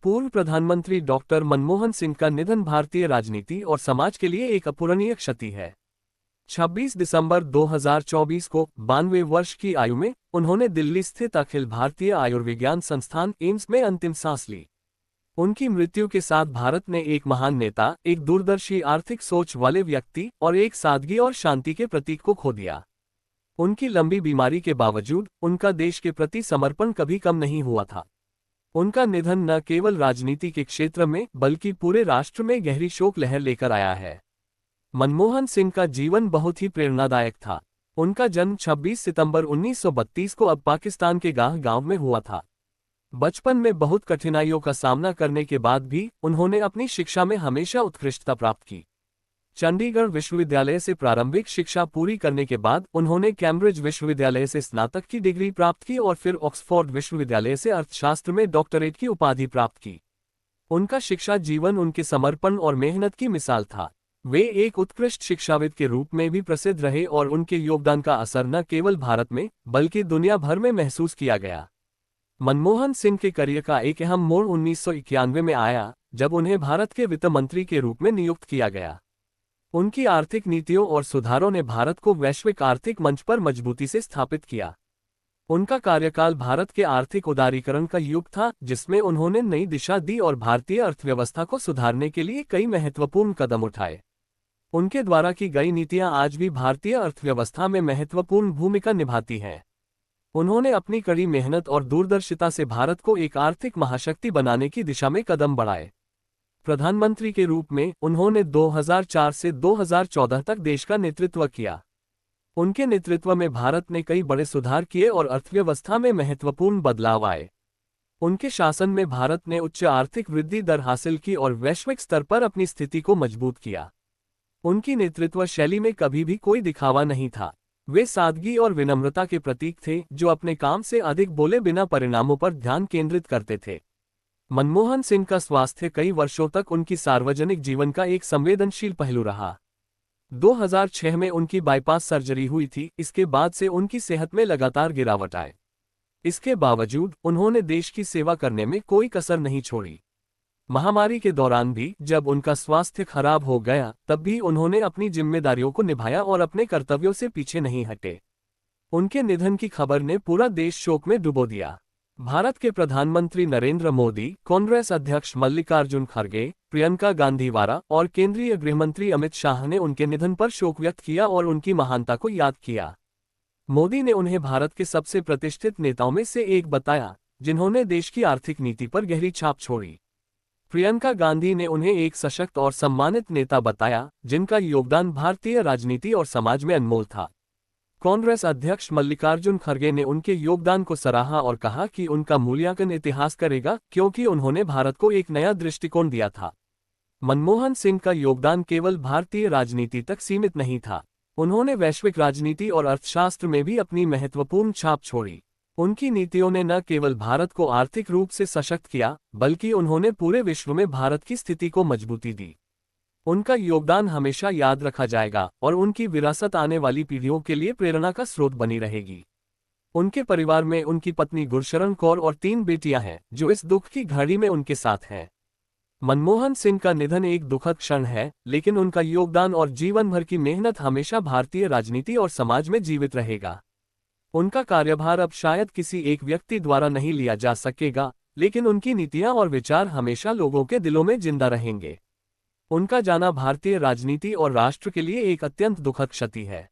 पूर्व प्रधानमंत्री डॉक्टर मनमोहन सिंह का निधन भारतीय राजनीति और समाज के लिए एक अपूरणीय क्षति है। 26 दिसंबर 2024 को 92 वर्ष की आयु में उन्होंने दिल्ली स्थित अखिल भारतीय आयुर्विज्ञान संस्थान एम्स में अंतिम सांस ली। उनकी मृत्यु के साथ भारत ने एक महान नेता, एक दूरदर्शी आर्थिक सोच वाले व्यक्ति और एक सादगी और शांति के प्रतीक को खो दिया। उनकी लंबी बीमारी के बावजूद उनका देश के प्रति समर्पण कभी कम नहीं हुआ था। उनका निधन न केवल राजनीति के क्षेत्र में बल्कि पूरे राष्ट्र में गहरी शोक लहर लेकर आया है। मनमोहन सिंह का जीवन बहुत ही प्रेरणादायक था। उनका जन्म 26 सितंबर 1932 को अब पाकिस्तान के गाह गांव में हुआ था। बचपन में बहुत कठिनाइयों का सामना करने के बाद भी उन्होंने अपनी शिक्षा में हमेशा उत्कृष्टता प्राप्त की। चंडीगढ़ विश्वविद्यालय से प्रारंभिक शिक्षा पूरी करने के बाद उन्होंने कैम्ब्रिज विश्वविद्यालय से स्नातक की डिग्री प्राप्त की और फिर ऑक्सफोर्ड विश्वविद्यालय से अर्थशास्त्र में डॉक्टरेट की उपाधि प्राप्त की। उनका शिक्षा जीवन उनके समर्पण और मेहनत की मिसाल था। वे एक उत्कृष्ट शिक्षाविद के रूप में भी प्रसिद्ध रहे और उनके योगदान का असर न केवल भारत में बल्कि दुनिया भर में महसूस किया गया। मनमोहन सिंह के करियर का एक अहम मोड़ 1991 में आया, जब उन्हें भारत के वित्त मंत्री के रूप में नियुक्त किया गया। उनकी आर्थिक नीतियों और सुधारों ने भारत को वैश्विक आर्थिक मंच पर मजबूती से स्थापित किया। उनका कार्यकाल भारत के आर्थिक उदारीकरण का युग था, जिसमें उन्होंने नई दिशा दी और भारतीय अर्थव्यवस्था को सुधारने के लिए कई महत्वपूर्ण कदम उठाए। उनके द्वारा की गई नीतियां आज भी भारतीय अर्थव्यवस्था में महत्वपूर्ण भूमिका निभाती हैं। उन्होंने अपनी कड़ी मेहनत और दूरदर्शिता से भारत को एक आर्थिक महाशक्ति बनाने की दिशा में कदम बढ़ाए। प्रधानमंत्री के रूप में उन्होंने 2004 से 2014 तक देश का नेतृत्व किया। उनके नेतृत्व में भारत ने कई बड़े सुधार किए और अर्थव्यवस्था में महत्वपूर्ण बदलाव आए। उनके शासन में भारत ने उच्च आर्थिक वृद्धि दर हासिल की और वैश्विक स्तर पर अपनी स्थिति को मजबूत किया। उनकी नेतृत्व शैली में कभी भी कोई दिखावा नहीं था। वे सादगी और विनम्रता के प्रतीक थे, जो अपने काम से अधिक बोले बिना परिणामों पर ध्यान केंद्रित करते थे। मनमोहन सिंह का स्वास्थ्य कई वर्षों तक उनकी सार्वजनिक जीवन का एक संवेदनशील पहलू रहा। 2006 में उनकी बाईपास सर्जरी हुई थी। इसके बाद से उनकी सेहत में लगातार गिरावट आई। इसके बावजूद उन्होंने देश की सेवा करने में कोई कसर नहीं छोड़ी। महामारी के दौरान भी जब उनका स्वास्थ्य खराब हो गया, तब भी उन्होंने अपनी जिम्मेदारियों को निभाया और अपने कर्तव्यों से पीछे नहीं हटे। उनके निधन की खबर ने पूरा देश शोक में डुबो दिया। भारत के प्रधानमंत्री नरेंद्र मोदी, कांग्रेस अध्यक्ष मल्लिकार्जुन खड़गे, प्रियंका गांधी वाड्रा और केंद्रीय गृहमंत्री अमित शाह ने उनके निधन पर शोक व्यक्त किया और उनकी महानता को याद किया। मोदी ने उन्हें भारत के सबसे प्रतिष्ठित नेताओं में से एक बताया, जिन्होंने देश की आर्थिक नीति पर गहरी छाप छोड़ी। प्रियंका गांधी ने उन्हें एक सशक्त और सम्मानित नेता बताया, जिनका योगदान भारतीय राजनीति और समाज में अनमोल था। कांग्रेस अध्यक्ष मल्लिकार्जुन खड़गे ने उनके योगदान को सराहा और कहा कि उनका मूल्यांकन इतिहास करेगा, क्योंकि उन्होंने भारत को एक नया दृष्टिकोण दिया था। मनमोहन सिंह का योगदान केवल भारतीय राजनीति तक सीमित नहीं था। उन्होंने वैश्विक राजनीति और अर्थशास्त्र में भी अपनी महत्वपूर्ण छाप छोड़ी। उनकी नीतियों ने न केवल भारत को आर्थिक रूप से सशक्त किया, बल्कि उन्होंने पूरे विश्व में भारत की स्थिति को मजबूती दी। उनका योगदान हमेशा याद रखा जाएगा और उनकी विरासत आने वाली पीढ़ियों के लिए प्रेरणा का स्रोत बनी रहेगी। उनके परिवार में उनकी पत्नी गुरशरण कौर और 3 बेटियां हैं, जो इस दुख की घड़ी में उनके साथ हैं। मनमोहन सिंह का निधन एक दुखद क्षण है, लेकिन उनका योगदान और जीवन भर की मेहनत हमेशा भारतीय राजनीति और समाज में जीवित रहेगा। उनका कार्यभार अब शायद किसी एक व्यक्ति द्वारा नहीं लिया जा सकेगा, लेकिन उनकी नीतियां और विचार हमेशा लोगों के दिलों में जिंदा रहेंगे। उनका जाना भारतीय राजनीति और राष्ट्र के लिए एक अत्यंत दुखद क्षति है।